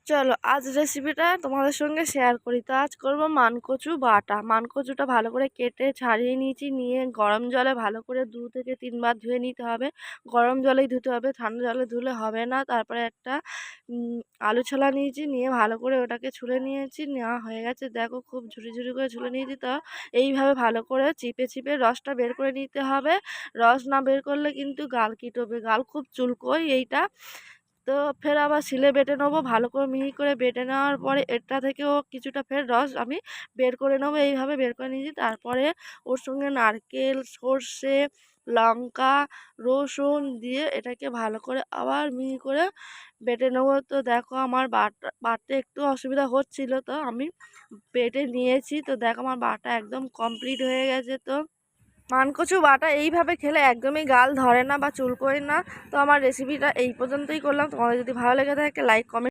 চলো আজ রেসিপিটা তোমাদের সঙ্গে শেয়ার করি। তো আজ করবো মানকচু বাটা। মানকচুটা ভালো করে কেটে ছাড়িয়ে নিয়েছি, নিয়ে গরম জলে ভালো করে 2 থেকে 3 বার ধুয়ে নিতে হবে। গরম জলেই ধুতে হবে, ঠান্ডা জলে ধুলে হবে না। তারপরে একটা আলু ছোলা নিয়েছি, নিয়ে ভালো করে ওটাকে ছুলে নিয়েছি। নেওয়া হয়ে গেছে, দেখো খুব ঝুরি ঝুরি করে ছুলে নিয়েছি। তো এইভাবে ভালো করে চিপে চিপে রসটা বের করে নিতে হবে। রস না বের করলে কিন্তু গাল কিটোবে, গাল খুব চুলকোয় এইটা। তো ফের আবার শিলে বেটে নেবো, ভালো করে মিহি করে বেটে নেওয়ার পরে এটা থেকেও কিছুটা ফের রস আমি বের করে নেবো। এইভাবে বের করে নিয়েছি। তারপরে ওর সঙ্গে নারকেল, সর্ষে, লঙ্কা, রসুন দিয়ে এটাকে ভালো করে আবার মিহি করে বেটে নেবো। তো দেখো আমার বাটতে একটু অসুবিধা হচ্ছিল, তো আমি বেটে নিয়েছি। তো দেখো আমার বাটা একদম কমপ্লিট হয়ে গেছে। তো মানকচু বাটা এইভাবে খেলে একদমই গাল ধরে না বা চুলকোয় না। তো আমার রেসিপিটা এই পর্যন্তই করলাম। তোমাদের যদি ভালো লেগে থাকে লাইক কমেন্ট